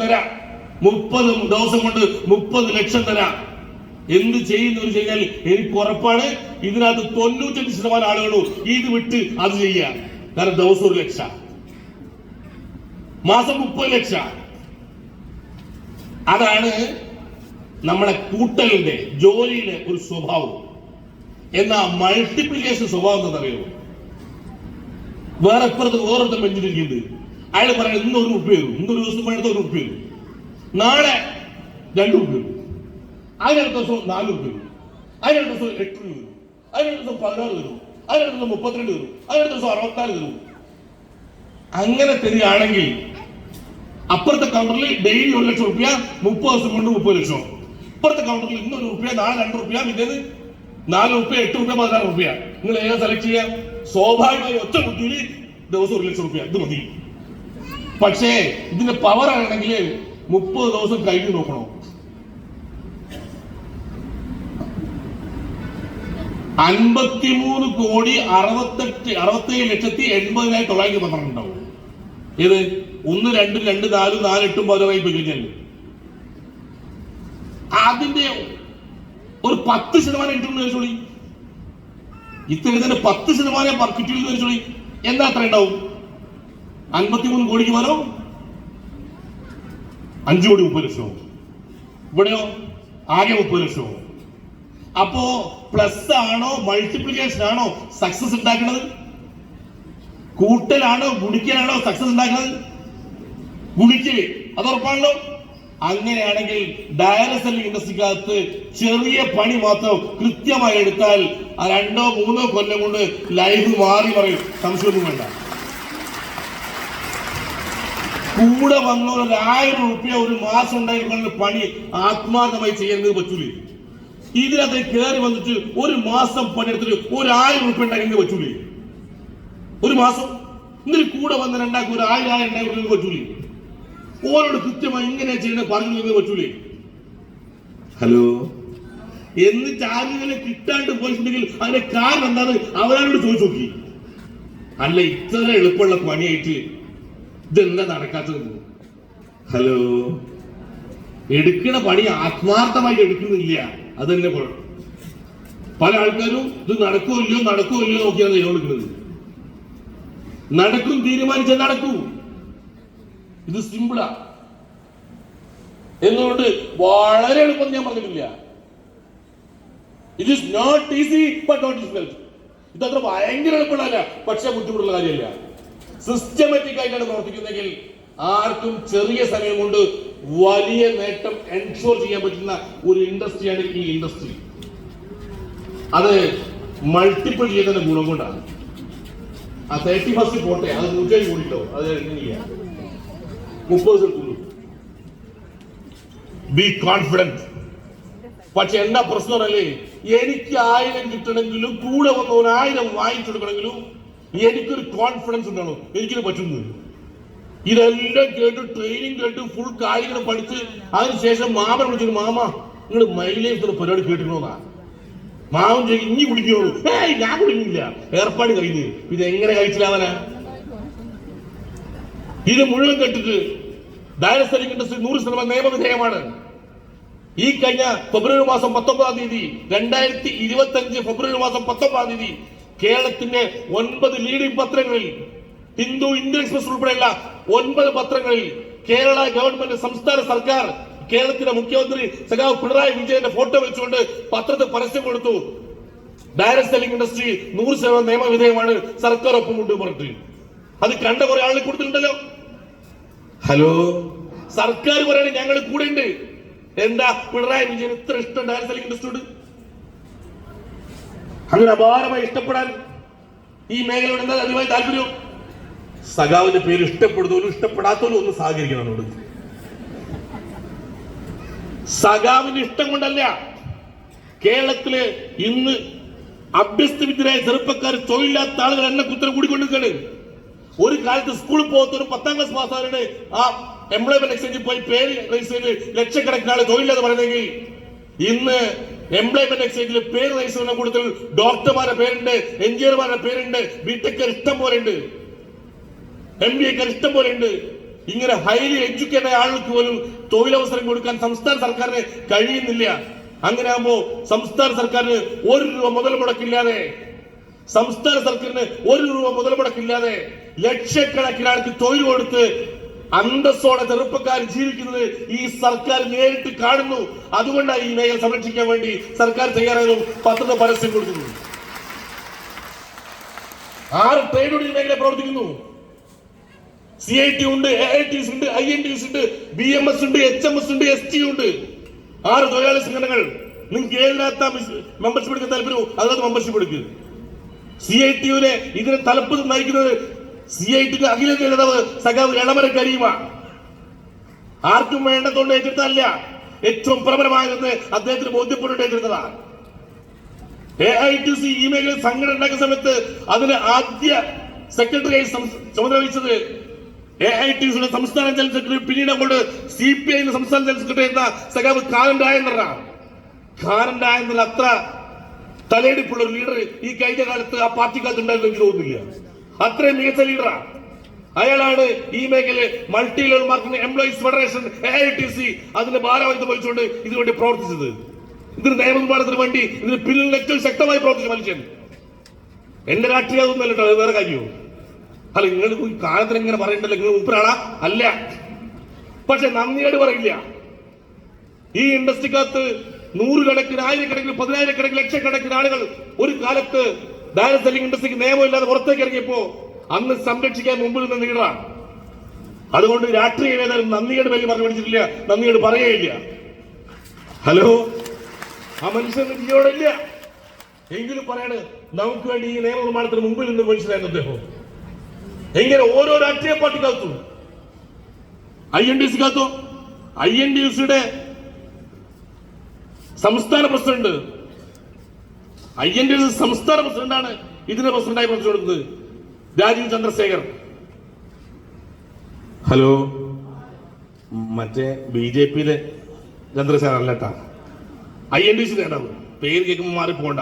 തരാം, 30 ദിവസം കൊണ്ട് 30 ലക്ഷം തരാം. എന്ത് ചെയ്യുന്നു കഴിഞ്ഞാൽ എനിക്ക് ഉറപ്പാണ് ഇതിനകത്ത് 95% ആളുകളും ഇത് വിട്ട് അത് ചെയ്യാം. കാരണം ദിവസം 1 ലക്ഷം, മാസം 30 ലക്ഷം. അതാണ് നമ്മളെ കൂട്ടലിന്റെ ജോലിയിലെ ഒരു സ്വഭാവം. എന്നാ മൾട്ടിപ്ലിക്കേഷൻ സ്വഭാവം എന്താണെന്നറിയോ? വേറൊരുത്തം ബെഞ്ചിലിരിക്കുന്നുണ്ട്, അയാൾ പറയുന്നത് ഇന്ന് 1 റുപ്യ വരും, ഇന്നൊരു ദിവസം പണിയെടുത്ത 1 റുപ്യ വരും, നാളെ 2 റുപ്യ വരും, അതിനടുത്ത ദിവസം 4 റുപ്യ വരും, അതിനടുത്ത ദിവസം 8 രൂപ വരും, അതിനടുത്ത ദിവസം 16 വരും, അതിനടുത്ത ദിവസം 32 വരും, അതിനടുത്ത ദിവസം 64 വരും. അങ്ങനെ തരികയാണെങ്കിൽ അപ്പുറത്തെ കൗണ്ടറിൽ ഡെയിലി 1 ലക്ഷം റുപ്യ, 30 ദിവസം കൊണ്ട് 30 ലക്ഷം. ഇപ്പുറത്തെ കൗണ്ടറിൽ ഇന്ന് 1 റുപ്യ, നാളെ 2 റുപ്യ, പിന്നേത് 4 റുപ്യ, 8 റുപ്യ, 16 റുപ്യ. നിങ്ങൾ ഏതാ സെലക്ട് ചെയ്യാം? സ്വാഭാവികമായി ഒറ്റ കുട്ടിയിൽ ദിവസം 1 ലക്ഷം റുപ്യ, ഇത് മതി. പക്ഷേ ഇതിന്റെ പവർ ആണെങ്കിൽ 30 ദിവസം കഴിഞ്ഞ് നോക്കണോ? 53,67,912 ഉണ്ടാവും. ഏത് 1, 2, 2, 4, 4, 8, 10 പോയി കഴിഞ്ഞാൽ അതിന്റെ ഒരു 10% ഇട്ടുണ്ടെന്ന് വെച്ചോളി. ഇത്തരത്തിന്റെ 10% കിട്ടിയെന്ന് വെച്ചോളി. എന്താ അത്ര ഉണ്ടാവും? 53 കോടിക്ക് വരോ 5 കോടി 30 ലക്ഷവും. ഇവിടെയോ ആകെ 30 ലക്ഷവും. അപ്പോ പ്ലസ് ആണോ മൾട്ടിപ്ലിക്കേഷൻ ആണോ സക്സസ് ഉണ്ടാക്കുന്നത്? കൂട്ടലാണോ ഗുണിക്കലാണോ സക്സസ് ഉണ്ടാക്കുന്നത്? ഗുണിക്കല്, അത് ഉറപ്പാണല്ലോ. അങ്ങനെയാണെങ്കിൽ ഡയറക്ട് സെല്ലിംഗ് ഇൻഡസ്ട്രിക്കകത്ത് ചെറിയ പണി മാത്രം കൃത്യമായി എടുത്താൽ 2 or 3 കൊല്ലം കൊണ്ട് ലൈഫ് മാറി പറയും, സംശയമൊന്നും വേണ്ട. കൂടെ വന്ന 1000 റുപ്യ ഒരു മാസം ഉണ്ടായിരുന്ന പണി ആത്മാർത്ഥമായി ചെയ്യുന്നത് പറ്റൂലേ? ഇതിനകത്ത് കയറി വന്നിട്ട് ഒരു മാസം പണിയെടുത്തിട്ട് 1000 റുപ്യ ഉണ്ടാക്കുന്നത് പറ്റൂലേ? ഒരു മാസം ഇന്നലെ കൂടെ വന്ന 2 ഒരു 1000 ഉണ്ടാക്കുന്നത് പറ്റൂലേ? ഓരോട് കൃത്യമായി ഇങ്ങനെ ചെയ്യുന്നത് പറഞ്ഞു പറ്റൂലേ? ഹലോ, എന്നിട്ട് ആരെങ്കിലും കിട്ടാണ്ട് പോയിട്ടുണ്ടെങ്കിൽ അതിന്റെ കാരണം എന്താണ് അവരോട് ചോദിച്ചു നോക്കി. അല്ല, ഇത്ര എളുപ്പമുള്ള പണിയായിട്ട് ഇതെന്താ നടക്കാത്തത്? ഹലോ, എടുക്കണ പണി ആത്മാർത്ഥമായി എടുക്കുന്നില്ല, അത് തന്നെ കുഴപ്പം. പല ആൾക്കാരും ഇത് നടക്കുമോ ഇല്ലയോ നോക്കിയാണ് തീരുമാനിക്കുന്നത്. നടക്കും തീരുമാനിച്ചാൽ നടക്കൂ. ഇത് സിമ്പിളാ എന്നുകൊണ്ട് വളരെ എളുപ്പം ഞാൻ പറഞ്ഞിട്ടില്ല. It is not easy but not difficult. ഇതത്ര ഭയങ്കര എളുപ്പമുള്ള പക്ഷെ ബുദ്ധിമുട്ടുള്ള കാര്യമല്ല. സിസ്റ്റമാറ്റിക് ആയിട്ടാണ് പ്രവർത്തിക്കുന്നെങ്കിൽ ആർക്കും ചെറിയ സമയം കൊണ്ട് വലിയ നേട്ടം എൻഷുർ ചെയ്യാൻ പറ്റുന്ന ഒരു ഇൻഡസ്ട്രിയാണ് ഈ ഇൻഡസ്ട്രി. അത് മൾട്ടിപ്പിൾ ചെയ്യുന്നതിന്റെ ഗുണം കൊണ്ടാണ്. ആ 31st പോട്ടെ, അത് 107 കോടിട്ടോ, അത് എഴുതുന്നില്ല, 30 ബി കോൺഫിഡന്റ്. പക്ഷെ എന്താ പ്രശ്നമല്ലേ, എനിക്ക് 1000 കിട്ടണമെങ്കിലും കൂടെ വന്ന 1000 വാങ്ങിച്ചെടുക്കണമെങ്കിലും എനിക്കൊരു കോൺഫിഡൻസ് ഉണ്ടാണോ എനിക്കിത് പറ്റുന്നത്. ഇതെല്ലാം കേട്ട് ട്രെയിനിങ് കേട്ട് ഫുൾ കാര്യങ്ങൾ പഠിച്ച് അതിനുശേഷം മാമൻ വിളിച്ചിട്ട് മാമ നിങ്ങൾ മൈലേജ് പരിപാടി കേട്ടിരുന്നോന്നാ. മാമൻ ചോദിക്കും ഇനി കുടിക്കുള്ളൂ. ഞാൻ കുടിക്കുന്നില്ല, ഏർപ്പാട് കഴിഞ്ഞ്. ഇതെങ്ങനെ കഴിച്ചില്ലാവനാ? ഇത് മുഴുവൻ കേട്ടിട്ട് ഡയറക്ട് സെല്ലിംഗ് ഇൻഡസ്ട്രി 100% നിയമവിധേയമാണ്. ഈ കഴിഞ്ഞ ഫെബ്രുവരി മാസം 19-ാം തീയതി 2025 ഫെബ്രുവരി മാസം 19-ാം തീയതി കേരളത്തിന്റെ 9 ലീഡിംഗ് പത്രങ്ങളിൽ, ഹിന്ദു, ഇന്ത്യൻ എക്സ്പ്രസ് ഉൾപ്പെടെയുള്ള 9 പത്രങ്ങളിൽ കേരള ഗവൺമെന്റ്, സംസ്ഥാന സർക്കാർ, കേരളത്തിന്റെ മുഖ്യമന്ത്രി സഖാവ് പിണറായി വിജയന്റെ ഫോട്ടോ വെച്ചുകൊണ്ട് പത്രത്തിൽ പരസ്യം കൊടുത്തു. ഡയറക്ട് സെല്ലിംഗ് ഇൻഡസ്ട്രി 100% നിയമവിധേയമാണ്, സർക്കാർ ഒപ്പം കൊണ്ട് പറഞ്ഞിട്ട്. അത് കണ്ട കുറെ ആളുകൾ കൊടുത്തിട്ടുണ്ടല്ലോ. ഹലോ, സർക്കാർ പറയണേ ഞങ്ങൾ കൂടെ ഉണ്ട്. എന്താ പിണറായി വിജയൻ ഇത്ര ഇഷ്ടം ഡയറക്ട് സെല്ലിംഗ് ഇൻഡസ്ട്രിയോട്? അങ്ങനെ അപാരമായി ഇഷ്ടപ്പെടാൻ ഈ മേഖലയോട് എന്താ അതിമായി താല്പര്യം? സഖാവിന്റെ പേര് ഇഷ്ടപ്പെടുന്നവരും ഇഷ്ടപ്പെടാത്തവരും ഒന്ന് സഹകരിക്കണം എന്നോട്. സഖാവിന്റെ ഇഷ്ടം കൊണ്ടല്ല, കേരളത്തില് ഇന്ന് അഭ്യസ്തവിദ്യരായ ചെറുപ്പക്കാർ, തൊഴിലില്ലാത്ത ആളുകൾ എന്നെ കുത്തരം കൂടിക്കൊണ്ടിരിക്കുകയാണ്. ഒരു കാലത്ത് സ്കൂളിൽ പോകത്തൊരു 10ാം ക്ലാസ് പാസ്സാരുടെ ആ എംപ്ലോയ്മെന്റ് എക്സ്ചേഞ്ചിൽ പോയി പേര് രജിസ്റ്റർ ചെയ്ത് ലക്ഷക്കണക്കിന് ആള് തൊഴിലില്ലാതെ പറയുന്നെങ്കിൽ ഇന്ന് എംപ്ലോയ്മെന്റ് എക്സ്ചേഞ്ചിൽ പേര് രജിസ്റ്റർ ചെയ്യുന്ന കൂടുതൽ ഡോക്ടർമാരുടെ പേരുണ്ട്, എഞ്ചിനീയർമാരുടെ പേരുണ്ട്, ബിടെക്കാർ ഇഷ്ടം പോലെ ഉണ്ട്, MBAക്കാർ ഇഷ്ടം പോലെ ഉണ്ട്. ഇങ്ങനെ ഹൈലി എഡ്യൂക്കേറ്റഡ് ആളുകൾക്ക് പോലും തൊഴിലവസരം കൊടുക്കാൻ സംസ്ഥാന സർക്കാരിന് കഴിയുന്നില്ല. അങ്ങനെ ആകുമ്പോ സംസ്ഥാന സർക്കാരിന് ₹1 മുതൽ മുടക്കില്ലാതെ ലക്ഷക്കണക്കിന് ആൾക്ക് തൊഴിൽ കൊടുത്ത് അന്തസ്സോടെ ചെറുപ്പക്കാർ ജീവിക്കുന്നത് ഈ സർക്കാർ നേരിട്ട് കാണുന്നു. അതുകൊണ്ടാണ് ഈ മേഖല സംരക്ഷിക്കാൻ വേണ്ടി സർക്കാർ തയ്യാറായതും പത്രത്തെ പരസ്യം കൊടുക്കുന്നു. 6 ട്രേഡ് യൂണിയൻ മേഖല പ്രവർത്തിക്കുന്നു. CIT ഉണ്ട്, AITs ഉണ്ട്, INTs ഉണ്ട്, BMS ഉണ്ട്, HMS ഉണ്ട്, ST ഉണ്ട്. 6 തൊഴിലാളി സംഘടനകൾ. നിങ്ങൾക്ക് ഏതിനകത്ത മെമ്പർഷിപ്പ് എടുക്കാൻ താല്പര്യവും അതിനകത്ത് മെമ്പർഷിപ്പ് എടുക്കുക. CITയുടെ ഇതിനെ തലപ്പത്ത് നയിക്കുന്നത് CITക്ക് അഖിലേന്ത്യാ നേതാവ് സഖാവ് എളമര കരീമ. ആർക്കും വേണ്ടതുകൊണ്ട് ഏറ്റെടുത്തല്ല, ഏറ്റവും പ്രബലമായതെന്ന് അദ്ദേഹത്തിന് ബോധ്യപ്പെട്ട് ഏറ്റെടുത്തതാണ്. AITC ഈ മേഖല സംഘടന ഉണ്ടാക്കുന്ന സമയത്ത് അതിന് ആദ്യ സെക്രട്ടറിയായി ചുമതല വഹിച്ചത് AITCയുടെ സംസ്ഥാന ജനറൽ സെക്രട്ടറി, പിന്നീട് അങ്ങോട്ട് CPI സംസ്ഥാന ജനറൽ സെക്രട്ടറി എന്ന സഖാവ് ഖാനന്റെന്നല്ല അത്ര തലയെടുപ്പുള്ള ഒരു ലീഡർ ഈ കഴിഞ്ഞ കാലത്ത് ആ പാർട്ടിക്കകത്ത് ഉണ്ടായിരുന്നു എനിക്ക് തോന്നുന്നില്ല. അത്രയും മികച്ച ലീഡറാണ്. അയാളാണ് ഈ മേഖല multi level marketing employees federation AITC അതിന്റെ ഭാരവാഹിത്വം വഹിച്ചുകൊണ്ട് ഇതിനുവേണ്ടി പ്രവർത്തിച്ചത്. ഇതിന് നിയമനിർമ്മാണത്തിന് വേണ്ടി ഇതിന് പിന്നിൽ ഏറ്റവും ശക്തമായി പ്രവർത്തിച്ച മനുഷ്യൻ. എന്റെ രാഷ്ട്രീയം അതൊന്നല്ല കേട്ടോ, വേറെ കാര്യവും അല്ല. നിങ്ങൾ കാലത്തിന് ഇങ്ങനെ പറയണ്ടല്ലോ, നിങ്ങൾ ഉപ്പരാളാ അല്ല. പക്ഷെ നന്ദിയോട് പറയില്ല. ഈ ഇൻഡസ്ട്രിക്കകത്ത് 100 കണക്കിന്, 1000 കണക്കിന്, 10,000 കണക്കിന്, ലക്ഷക്കണക്കിന് ആളുകൾ ഒരു കാലത്ത് ഡയറക്ട് സെല്ലിംഗ് ഇൻഡസ്ട്രിക്ക് നിയമമില്ലാതെ പുറത്തേക്ക് ഇറങ്ങിയപ്പോ അന്ന് സംരക്ഷിക്കാൻ മുമ്പിൽ നിന്ന് ലീഡറാണ്. അതുകൊണ്ട് രാഷ്ട്രീയ നേതാവ് നന്ദിയോട് വലിയ പറഞ്ഞു പഠിച്ചിട്ടില്ല, നന്ദിയോട് പറയുകയില്ല. ഹലോ, ആ മനുഷ്യൻ ജീവനോടില്ല എങ്കിലും പറയാണ് നമുക്ക് വേണ്ടി ഈ നിയമനിർമ്മാണത്തിന് മുമ്പിൽ നിന്ന് മനുഷ്യനായിരുന്നു അദ്ദേഹം. എങ്ങനെ ഓരോ രാഷ്ട്രീയ പാർട്ടിക്കകത്തും INTCയുടെ സംസ്ഥാന പ്രസിഡന്റ്, INTC സംസ്ഥാന പ്രസിഡന്റാണ് ഇതിന്റെ പ്രസിഡന്റായി പ്രവർത്തിച്ചു കൊടുക്കുന്നത് രാജീവ് ചന്ദ്രശേഖർ. ഹലോ, മറ്റേ BJPയിലെ ചന്ദ്രശേഖർ അല്ലട്ടാ, INTC നേതാവ്. പേര് കേൾക്കുമ്പോൾ മാറിപ്പോണ്ട.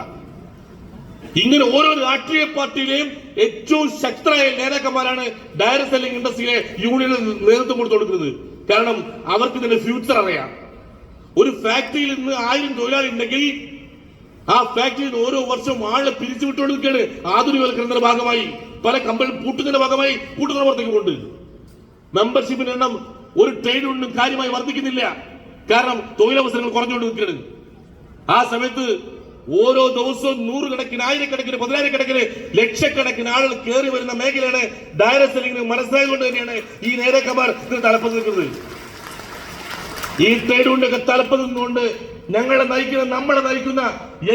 ഇങ്ങനെ ഓരോ രാഷ്ട്രീയ പാർട്ടിയിലെയും ഏറ്റവും ശക്തരായ നേതാക്കന്മാരാണ് ഡയറക്ട് സെല്ലിംഗ് ഇൻഡസ്ട്രിയിലെ യൂണിയന് നേതൃത്വം കൊടുക്കുന്നത്. കാരണം അവർക്ക് ഇതിന്റെ ഫ്യൂച്ചർ അറിയാം. ഒരു ഫാക്ടറിയിൽ നിന്ന് 1000 തൊഴിലാളി ഉണ്ടെങ്കിൽ ആ ഫാക്ടറിയിൽ ഓരോ വർഷവും ആളെ പിരിച്ചുവിട്ടുകൊണ്ടിരിക്കുകയാണ്. ആധുനികവൽക്കരണത്തിന്റെ ഭാഗമായി പല കമ്പനി പൂട്ടുന്നതിന്റെ ഭാഗമായി പൂട്ടുന്ന പുറത്തേക്ക് കൊണ്ട് മെമ്പർഷിപ്പിന്റെ എണ്ണം ഒരു ട്രേഡ് യൂണിയനും കാര്യമായി വർദ്ധിക്കുന്നില്ല. കാരണം തൊഴിലവസരങ്ങൾ കുറഞ്ഞുകൊണ്ട് നിൽക്കുകയാണ്. ആ സമയത്ത് ഓരോ ദിവസവും 100 കണക്കിന്, 1000 കണക്കിന്, 10,000 കണക്കിന്, ലക്ഷക്കണക്കിന് ആളുകൾ കയറി വരുന്ന മേഖലയാണ് ഡയറക്ട് സെല്ലിംഗ്. മനസ്സിലായതുകൊണ്ട് തന്നെയാണ് ഈ നേതാക്കന്മാർ ഇതിന് തലപ്പത്ത് നിൽക്കുന്നത്. ഈ ട്രേഡ് യൂണിയനൊക്കെ തലപ്പത്ത് നിന്നുകൊണ്ട് നമ്മളെ നയിക്കുന്ന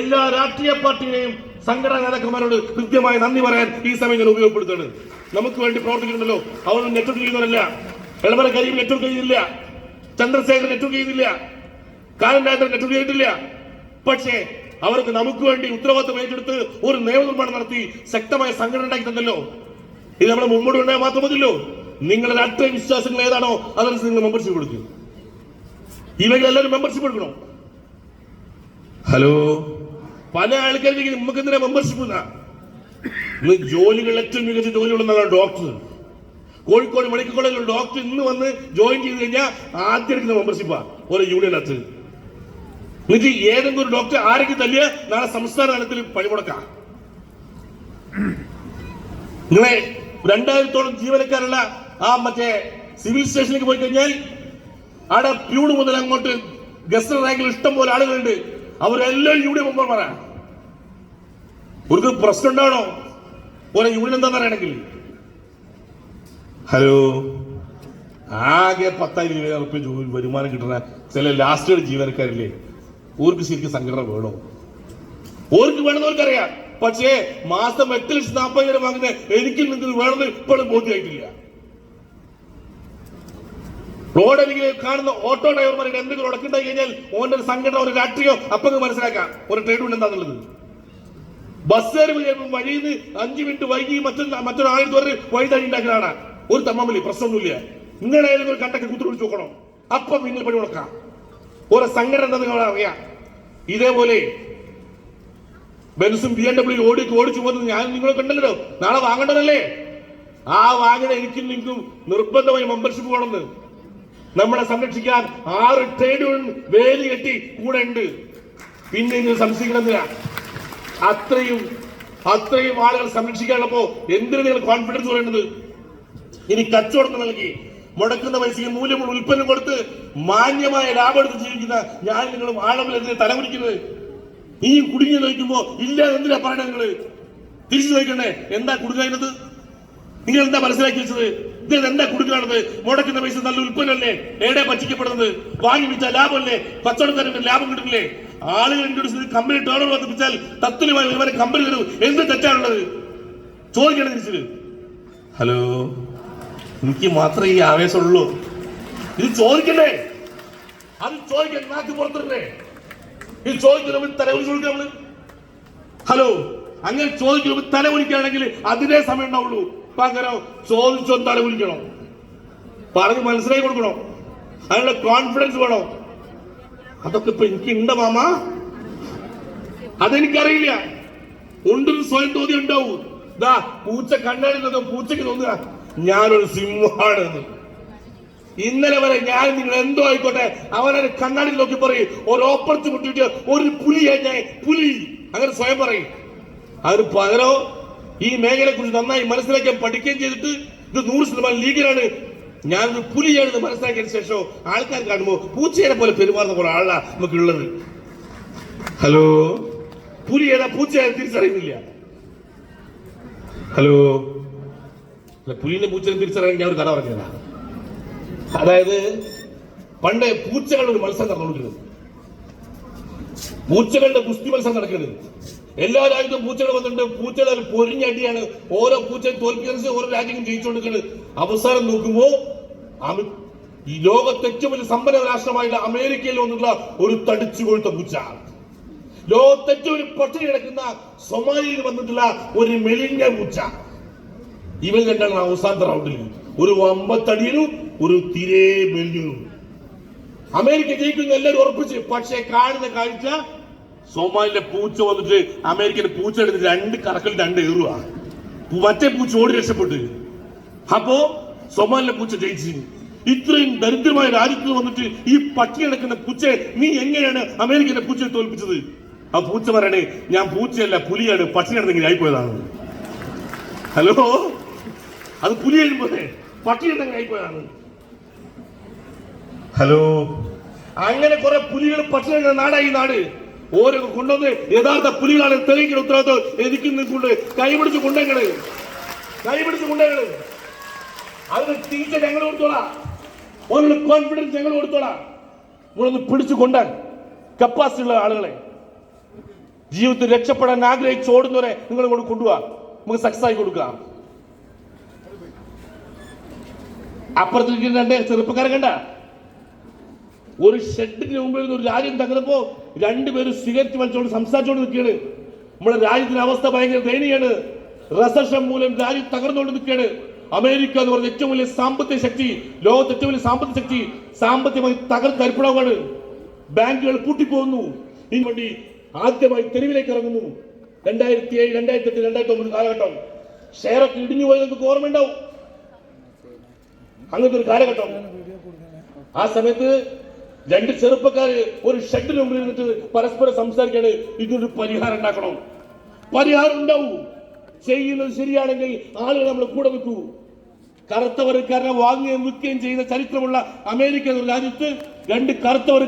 എല്ലാ രാഷ്ട്രീയ പാർട്ടിയെയും സംഘടനാ നേതാക്കന്മാരോട് കൃത്യമായി നന്ദി പറയാൻ ഈ സമയം ഞാൻ ഉപയോഗപ്പെടുത്തുകയാണ്. നമുക്ക് വേണ്ടി പ്രവർത്തിക്കുന്നുണ്ടല്ലോ, അവർ നെറ്റ്വർക്ക് ചെയ്യുന്നവരല്ല. എളമര കരീം നെറ്റ്വർക്ക് ചെയ്യുന്നില്ല, ചന്ദ്രശേഖരൻ നെറ്റ്വർക്ക് ചെയ്യുന്നില്ല, കാലന്റായർ നെറ്റ്വർക്ക് ചെയ്തിട്ടില്ല. പക്ഷേ അവർക്ക് നമുക്ക് വേണ്ടി ഉത്തരവാദിത്വം ഏറ്റെടുത്ത് ഒരു നിയമനിർമ്മാണം നടത്തി ശക്തമായ സംഘടന ഉണ്ടാക്കി തന്നല്ലോ. ഇത് നമ്മുടെ മുമ്പോട്ട് ഉണ്ടായാൽ മാത്രം മതിയല്ലോ. നിങ്ങളുടെ രാഷ്ട്രീയ വിശ്വാസങ്ങൾ ഏതാണോ അതനുസരിച്ച് നിങ്ങൾ മെമ്പർഷിപ്പ് കൊടുക്കും. ഈ മേഖല എല്ലാവരും മെമ്പർഷിപ്പ് എടുക്കണോ? ഹലോ, പല ആൾക്കാർക്ക് നമുക്ക് എന്തിനാ മെമ്പർഷിപ്പ്? ജോലികൾ ഏറ്റവും മികച്ച ജോലിയുള്ളതാണ് ഡോക്ടർ. കോഴിക്കോട് മെഡിക്കൽ കോളേജിൽ ഡോക്ടർ ഇന്ന് വന്ന് ജോയിൻ ചെയ്ത് കഴിഞ്ഞാൽ ആദ്യം എടുക്കുന്ന മെമ്പർഷിപ്പാ ഒരു യൂണിയനകത്ത്. എന്നിട്ട് ഏതെങ്കിലും ഒരു ഡോക്ടർ ആരെങ്കിലും തല്ലിയ നാളെ സംസ്ഥാന തലത്തിൽ പണിമുടക്കാം. നിങ്ങളെ 2000-ഓളം ജീവനക്കാരുള്ള ആ മറ്റേ സിവിൽ സ്റ്റേഷനിലേക്ക് പോയി കഴിഞ്ഞാൽ അവിടെ പ്യൂണ് മുതൽ അങ്ങോട്ട് ഗസ്റ്റ് റാങ്കിൽ ഇഷ്ടം പോലെ ആളുകളുണ്ട്. അവരെല്ലാം യൂണിയൻ മെമ്പർമാരാണ്. ഒരു പ്രശ്നം ഉണ്ടാവണോ ഓരോ യൂണിയൻ എന്താന്ന് പറയണമെങ്കിൽ? ഹലോ, ആകെ 10,000 രൂപ വരുമാനം കിട്ടുന്ന ചില ലാസ്റ്റ് ജീവനക്കാരില്ലേ, ഓർക്ക് ശരിക്കും സംഘടന വേണോ? ഓർക്ക് വേണമെന്നവർക്കറിയാം. പക്ഷേ മാസം 8,40,000 വാങ്ങുന്ന എനിക്ക് നിങ്ങൾക്ക് വേണമെന്ന് ഇപ്പോഴും ബോധ്യമായിട്ടില്ല. റോഡരികിൽ കാണുന്ന ഓട്ടോ ഡ്രൈവർമാരുടെ എന്തെങ്കിലും ഉടക്കുണ്ടായി കഴിഞ്ഞാൽ ഓന്റെ ഒരു സംഘടന, ഒരു രാഷ്ട്രീയം അപ്പം മനസ്സിലാക്കാം ഒരു ട്രേഡ് യൂണിയൻ എന്താന്നുള്ളത്. ബസ്സുകാർ വഴിയിൽ നിന്ന് 5 മിനിറ്റ് വൈകി മറ്റൊരാളെടുത്ത് പറഞ്ഞ് വഴി തടി ഉണ്ടാക്കുന്നതാണ്. ഒരു തമ്മിൽ പ്രശ്നമൊന്നുമില്ല. നിങ്ങളുടെ ഏതെങ്കിലും ഒരു കണ്ടൊക്കെ കുത്തുപിടിച്ച് നോക്കണം, അപ്പം നിങ്ങൾ പണി മുടക്കാം. ഓരോ സംഘടന എന്താ നിങ്ങൾ അറിയാം. ഇതേപോലെ ബെൻസും BMW ഓടിച്ചു പോകുന്നത് ഞാൻ നിങ്ങളൊക്കെ ഉണ്ടല്ലോ, നാളെ വാങ്ങണ്ടതല്ലേ? ആ വാങ്ങണ എനിക്കും നിങ്ങൾക്കും നിർബന്ധമായി മെമ്പർഷിപ്പ് വേണമെന്ന്. നമ്മളെ സംരക്ഷിക്കാൻ 6 ട്രേഡ് യൂണിയൻ വേലി കെട്ടി കൂടെ ഉണ്ട്. പിന്നെ നിങ്ങൾ സംശയിക്കണമെന്നില്ല. അത്രയും ആളുകൾ സംരക്ഷിക്കാനുള്ളപ്പോ എന്തിനു നിങ്ങൾ കോൺഫിഡൻസ് പറയുന്നത്? ഇനി കച്ചവടം നൽകി മുടക്കുന്ന പൈസയ്ക്ക് മൂല്യമുള്ള ഉൽപ്പന്നം കൊടുത്ത് മാന്യമായ ലാഭം എടുത്ത് ജീവിക്കുന്ന ഞാൻ നിങ്ങളും ആഴമിലെതിരെ തലമുടിക്കുന്നത്. ഇനിയും കുടുങ്ങി നോക്കുമ്പോ ഇല്ല എന്തിനാ പറയണേ? നിങ്ങള് തിരിച്ചു നോക്കണ്ടേ? എന്താ കുടുങ്ങുന്നത്? നിങ്ങൾ എന്താ മനസ്സിലാക്കി വെച്ചത്? ഇത് എന്താ കുടുങ്ങാണത്? മുടക്കുന്ന പൈസ നല്ല ഉൽപ്പന്നമല്ലേ? എവിടെ പറ്റിക്കപ്പെടുന്നത്? വാങ്ങി വിറ്റാൽ ലാഭമല്ലേ? കച്ചവടക്കാരന്റെ ലാഭം കിട്ടില്ലേ? ആളുകൾ ഇൻട്രോഡ്യൂസ് ചെയ്ത് കമ്പനി ടേൺ ഓവർ വർദ്ധിപ്പിച്ചാൽ തത്തുല്യമായി ഒരുപാട് കമ്പനി തരും. എന്ത് തെറ്റാണുള്ളത്? ചോദിക്കണം തിരിച്ചു. ഹലോ, എനിക്ക് മാത്രമേ ഈ ആവേശമുള്ളൂ. ഇത് ചോദിക്കണ്ടേ? അത് ചോദിക്കാൻ നാക്ക് പുറത്തിടണ്ടേ? ഇത് ചോദിക്കുന്ന തലകുലിച്ച് കൊടുക്കാം നമ്മള്. ഹലോ, അങ്ങനെ ചോദിക്കുമ്പോൾ തലകുലിക്കുകയാണെങ്കിൽ അതിനേ സമയം ഉണ്ടാവുള്ളൂ. പകരം ചോദിച്ചോ തലകുലിക്കണം, പറഞ്ഞ് മനസ്സിലാക്കി കൊടുക്കണം, അതിനുള്ള കോൺഫിഡൻസ് വേണം. അതൊക്കെ ഇപ്പൊ എനിക്കുണ്ട മാമ, അതെനിക്കറിയില്ല. ഉണ്ടെന്ന് സ്വയം തോന്നി ഉണ്ടാവും. ഇതാ പൂച്ച കണ്ണാടി പൂച്ചയ്ക്ക് തോന്നുക ഞാനൊരു സിംഹമാണെന്ന്. ഇന്നലെ വരെ ഞാൻ നിങ്ങൾ എന്തോ ആയിക്കോട്ടെ അവരെ കണ്ണാടി നോക്കി പറയും ഒരു ഓപ്പർച്യൂണിറ്റി ഒരു പുലി അങ്ങനെ സ്വയം പറയും. അതിന് പകരം ഈ മേഖലയെ കുറിച്ച് നന്നായി മനസ്സിലാക്കാൻ പഠിക്കുകയും ചെയ്തിട്ട് ഇത് 100% ലീഗലാണ്, ഞാനൊരു പുലിയാണെന്ന് മനസ്സിലാക്കിയതിനു ശേഷം ആൾക്കാർ കാണുമ്പോ പൂച്ചയെ പോലെ പെരുമാറുന്ന പോലെ ആളാ നമുക്കുള്ളത്. ഹലോ, പുലി ഏതാ പൂച്ച തിരിച്ചറിയുന്നില്ല. ഹലോ, പുലിനെ പൂച്ചനെ തിരിച്ചറിയാൻ ഞാൻ ഒരു കഥ പറഞ്ഞതാ. അതായത് പണ്ട് പൂച്ചകളുടെ ഒരു മത്സരം നടന്നുകൊണ്ടിരുന്നത്. പൂച്ചകളുടെ ഗുസ്തി മത്സരം നടക്കുന്നത്. എല്ലാ രാജ്യത്തും പൂച്ചകൾ വന്നിട്ടുണ്ട്. പൂച്ചകൾ പൊരിഞ്ഞടിയാണ്. ഓരോ പൂച്ചയും തോൽപ്പിക്കുന്ന ഓരോ രാജ്യങ്ങളും ജയിച്ചുകൊണ്ടിരിക്കുന്നത്. അവസാനം നോക്കുമ്പോ ഈ ലോകത്തെ ഏറ്റവും വലിയ സമ്പന്ന രാഷ്ട്രമായിട്ടുള്ള അമേരിക്കയിൽ വന്നിട്ടുള്ള ഒരു തടിച്ചു കൊഴുത്ത പൂച്ച, ലോകത്തെ ഏറ്റവും വലിയ പട്ടിണി കിടക്കുന്ന സൊമാലിയിൽ വന്നിട്ടുള്ള ഒരു മെലിഞ്ഞ പൂച്ച, ഇവൻ രണ്ടാണ് അവസാനത്തെ റൗണ്ടിൽ. ഒരു 50 അടിയിലും ഒരു തിരേ മെലിഞ്ഞും. അമേരിക്ക ജയിക്കുന്ന എല്ലാവരും ഉറപ്പിച്ച്. പക്ഷെ കാണുന്ന കാഴ്ച സോമാലിലെ പൂച്ച വന്നിട്ട് അമേരിക്കൻ പൂച്ച എടുത്ത് 2 കറക്കൽ 2 ഏറുക. മറ്റേ പൂച്ച ഓടി രക്ഷപ്പെട്ട്. അപ്പോ സോമാലിലെ പൂച്ച ജയിച്ചു. ഇത്രയും ദരിദ്രമായ രാജ്യത്ത് വന്നിട്ട് ഈ പട്ടിണി കിടക്കുന്ന പൂച്ചയെ നീ എങ്ങനെയാണ് അമേരിക്കന്റെ പൂച്ചയെ തോൽപ്പിച്ചത്? ആ പൂച്ച പറയണേ ഞാൻ പൂച്ചയല്ല പുലിയാണ്, പട്ടിണി കിടന്നെങ്കിൽ ആയിപ്പോയതാണ്. ഹലോ, അത് പുലിയായി പോലെ പട്ടിണി കിടന്നെങ്കിൽ ആയിപ്പോയതാണ്. ഹലോ, അങ്ങനെ കുറെ പുലികൾ പട്ടിണി കിടന്ന നാടായി നാട്. ഓരോ കൊണ്ടുവന്ന് യഥാർത്ഥ പുലികളാണ് തെളിയിക്കുന്ന ഉത്തരവാദിത്വം എനിക്ക് നിൽക്കൊണ്ട് കൈപിടിച്ച് കൊണ്ടേങ്ങള് അതിന് തീറ്റ ഞങ്ങൾ കൊടുത്തോളാം, ഓരോ കോൺഫിഡൻസ് ഞങ്ങൾ കൊടുത്തോളാം. നമ്മളൊന്ന് പിടിച്ചു കൊണ്ടാൽ കപ്പാസിറ്റി ഉള്ള ആളുകളെ, ജീവിതത്തിൽ രക്ഷപ്പെടാൻ ആഗ്രഹിച്ച് ഓടുന്നവരെ നിങ്ങൾ കൊണ്ട് കൊണ്ടുപോവാ, നമുക്ക് സക്സസ് ആയി കൊടുക്കാം. അപ്പുറത്തേക്ക് 2 ചെറുപ്പക്കാരെ കണ്ട ഒരു ഷെഡിന് മുമ്പിൽ ഒരു രാജ്യം തകർന്നപ്പോ 2 പേരും സിഗരറ്റ് വലിച്ചോണ്ട് സംസാരിച്ചോണ്ട് നിൽക്കുകയാണ്. നമ്മുടെ രാജ്യത്തിന്റെ അവസ്ഥ ഭയങ്കര ദയനീയാണ്. റെസഷൻ മൂലം രാജ്യം തകർന്നുകൊണ്ട് നിൽക്കുകയാണ്. അമേരിക്ക എന്ന് പറഞ്ഞ ഏറ്റവും വലിയ സാമ്പത്തിക ശക്തി, ലോകത്തെ ഏറ്റവും വലിയ സാമ്പത്തിക ശക്തി സാമ്പത്തികമായി തകർത്തരിപ്പണമാണ്. ബാങ്കുകൾ പൂട്ടിപ്പോകുന്നു. ഇതിനു വേണ്ടി ആദ്യമായി തെരുവിലേക്ക് ഇറങ്ങുന്നു. 2007, 2008, 2009 കാലഘട്ടം. ഷെയറൊക്കെ ഇടിഞ്ഞു പോയത് നിങ്ങൾക്ക് ഓർമ്മയുണ്ടാവും. അങ്ങനത്തെ ഒരു കാലഘട്ടം. ആ സമയത്ത് 2 ചെറുപ്പക്കാര് ഒരു ഷെഡിന് മുമ്പിൽ നിന്നിട്ട് പരസ്പരം സംസാരിക്കാണ്, ഇതൊരു പരിഹാരം ഉണ്ടാക്കണം. പരിഹാരം ഉണ്ടാവും. ചെയ്യുന്നത് ശരിയാണെങ്കിൽ ആളുകൾ നമ്മൾ കൂടെ നിൽക്കൂ. കറുത്തവർക്കാരനെ വാങ്ങുകയും വിൽക്കുകയും ചെയ്യുന്ന ചരിത്രമുള്ള അമേരിക്ക എന്ന രാജ്യത്ത് 2 കറുത്തവർ